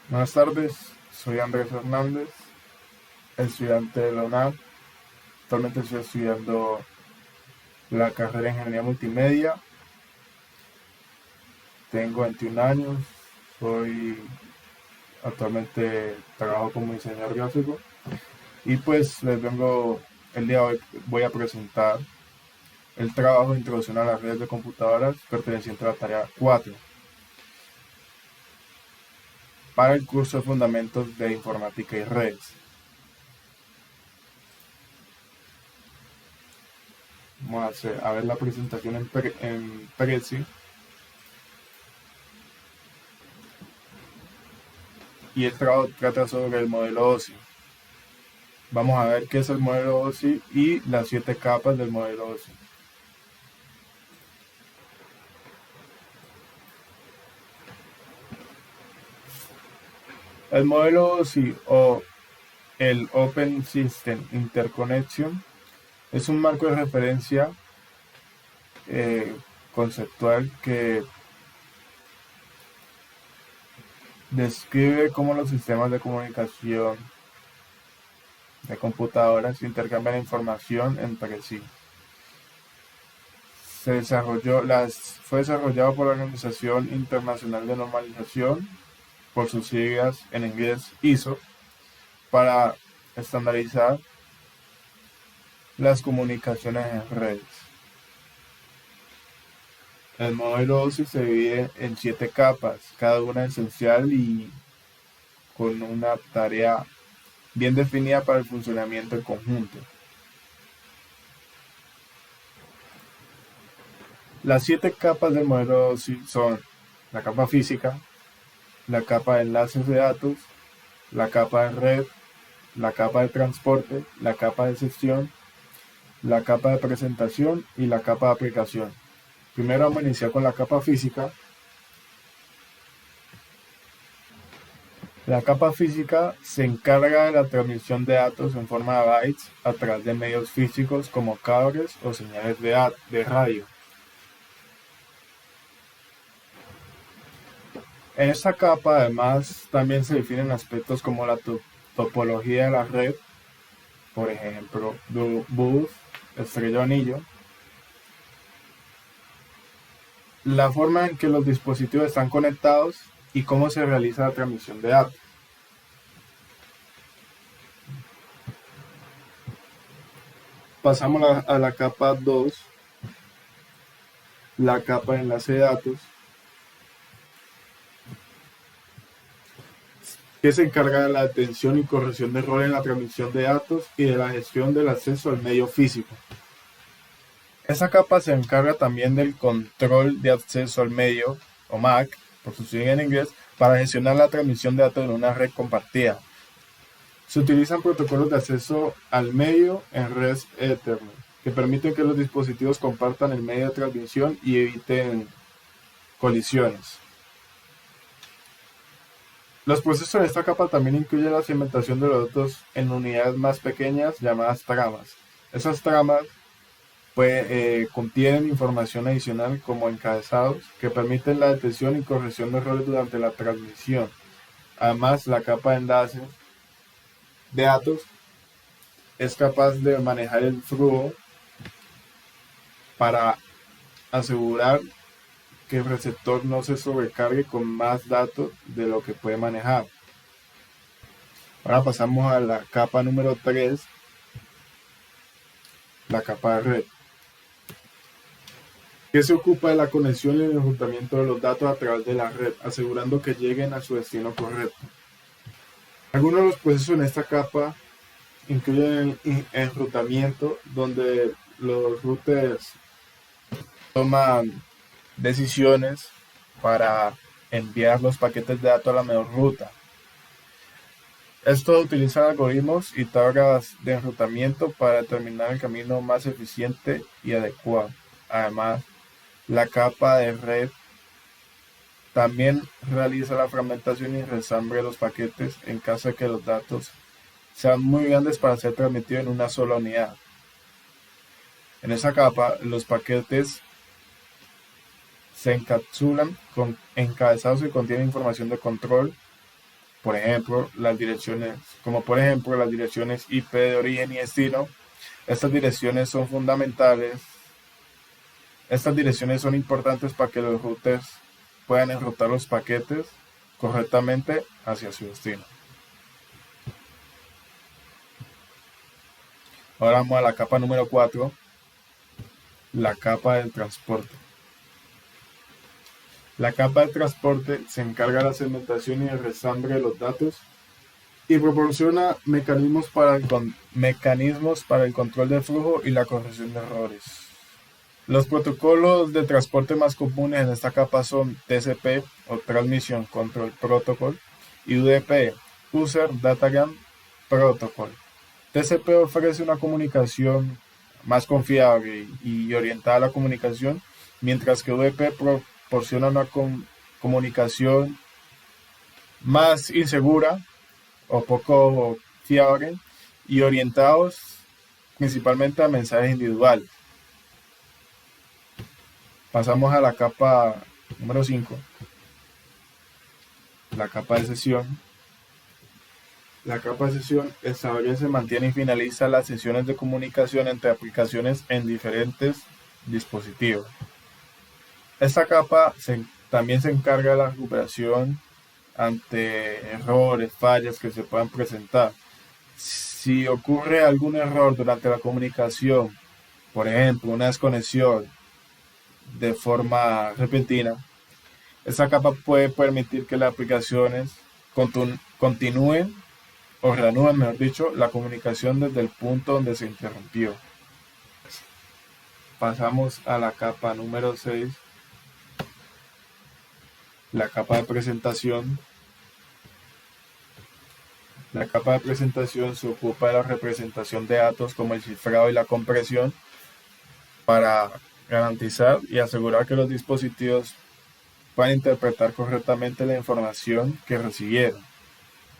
Buenas tardes, soy Andrés Hernández, estudiante de la UNAM. Actualmente estoy estudiando la carrera de Ingeniería Multimedia. Tengo 21 años, actualmente trabajo como diseñador gráfico y pues el día de hoy voy a presentar el trabajo de introducción a las redes de computadoras perteneciente a la tarea 4 para el curso de Fundamentos de Informática y Redes. Vamos a ver la presentación en Prezi. Y el trabajo trata sobre el modelo OSI. Vamos a ver qué es el modelo OSI y las 7 capas del modelo OSI. El modelo OSI o el Open System Interconnection es un marco de referencia conceptual que describe cómo los sistemas de comunicación de computadoras intercambian información entre sí. Fue desarrollado por la Organización Internacional de Normalización, por sus siglas en inglés ISO, para estandarizar las comunicaciones en redes. El modelo OSI se divide en 7 capas, cada una esencial y con una tarea bien definida para el funcionamiento en conjunto. Las 7 capas del modelo OSI son la capa física, la capa de enlaces de datos, la capa de red, la capa de transporte, la capa de sesión, la capa de presentación y la capa de aplicación. Primero vamos a iniciar con la capa física. La capa física se encarga de la transmisión de datos en forma de bytes a través de medios físicos como cables o señales de radio. En esta capa además también se definen aspectos como la topología de la red, por ejemplo, bus, estrella o anillo, la forma en que los dispositivos están conectados y cómo se realiza la transmisión de datos. Pasamos a la capa 2, la capa de enlace de datos, que se encarga de la detención y corrección de errores en la transmisión de datos y de la gestión del acceso al medio físico. Esta capa se encarga también del control de acceso al medio, o MAC, por su sigla en inglés, para gestionar la transmisión de datos en una red compartida. Se utilizan protocolos de acceso al medio en redes Ethernet, que permiten que los dispositivos compartan el medio de transmisión y eviten colisiones. Los procesos en esta capa también incluyen la segmentación de los datos en unidades más pequeñas llamadas tramas. Esas tramas contienen información adicional como encabezados que permiten la detección y corrección de errores durante la transmisión. Además, la capa de enlaces de datos es capaz de manejar el flujo para asegurar que el receptor no se sobrecargue con más datos de lo que puede manejar. Ahora pasamos a la capa número 3, la capa de red, que se ocupa de la conexión y el enrutamiento de los datos a través de la red, asegurando que lleguen a su destino correcto. Algunos de los procesos en esta capa incluyen el enrutamiento, donde los routers toman decisiones para enviar los paquetes de datos a la mejor ruta. Esto utiliza algoritmos y tablas de enrutamiento para determinar el camino más eficiente y adecuado. Además, la capa de red también realiza la fragmentación y resambre de los paquetes en caso de que los datos sean muy grandes para ser transmitidos en una sola unidad. En esa capa, los paquetes se encapsulan con encabezados que contienen información de control, como por ejemplo las direcciones IP de origen y destino. Estas direcciones son fundamentales. Estas direcciones son importantes para que los routers puedan enrutar los paquetes correctamente hacia su destino. Ahora vamos a la capa número 4, la capa del transporte. La capa de transporte se encarga de la segmentación y el resambre de los datos y proporciona mecanismos para el control del flujo y la corrección de errores. Los protocolos de transporte más comunes en esta capa son TCP o Transmission Control Protocol y UDP, User Datagram Protocol. TCP ofrece una comunicación más confiable y orientada a la comunicación, mientras que UDP proporciona una comunicación más insegura o poco fiable y orientados principalmente a mensajes individuales. Pasamos a la capa número 5, la capa de sesión. La capa de sesión establece, mantiene y finaliza las sesiones de comunicación entre aplicaciones en diferentes dispositivos. Esta capa también se encarga de la recuperación ante errores, fallas que se puedan presentar. Si ocurre algún error durante la comunicación, por ejemplo, una desconexión de forma repentina, esta capa puede permitir que las aplicaciones continúen o reanuden, mejor dicho, la comunicación desde el punto donde se interrumpió. Pasamos a la capa número 6, la capa de presentación. La capa de presentación se ocupa de la representación de datos como el cifrado y la compresión para garantizar y asegurar que los dispositivos puedan interpretar correctamente la información que recibieron.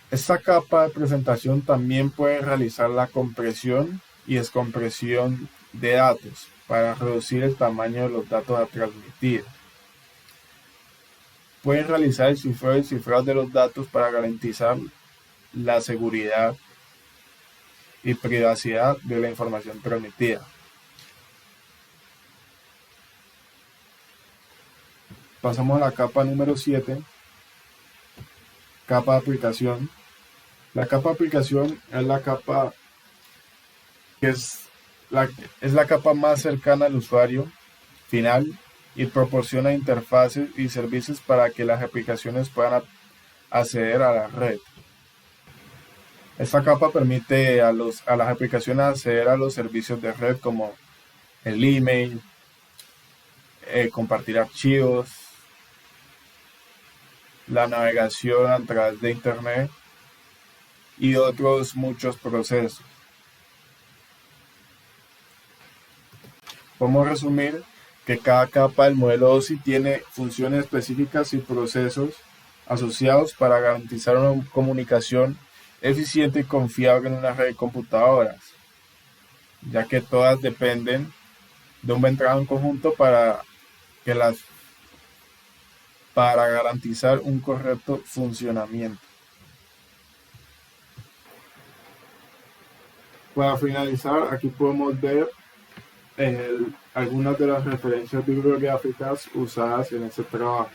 Esta capa de presentación también puede realizar la compresión y descompresión de datos para reducir el tamaño de los datos a transmitir. Puede realizar el cifrado y descifrado de los datos para garantizar la seguridad y privacidad de la información transmitida. Pasamos a la capa número 7, capa de aplicación. La capa de aplicación es la capa que es la capa más cercana al usuario final y proporciona interfaces y servicios para que las aplicaciones puedan acceder a la red. Esta capa permite a las aplicaciones acceder a los servicios de red como el email, compartir archivos, la navegación a través de internet y otros muchos procesos. Podemos resumir que cada capa del modelo OSI tiene funciones específicas y procesos asociados para garantizar una comunicación eficiente y confiable en una red de computadoras, ya que todas dependen de un buen trabajo en conjunto para garantizar un correcto funcionamiento. Para finalizar, aquí podemos ver algunas de las referencias bibliográficas usadas en este trabajo.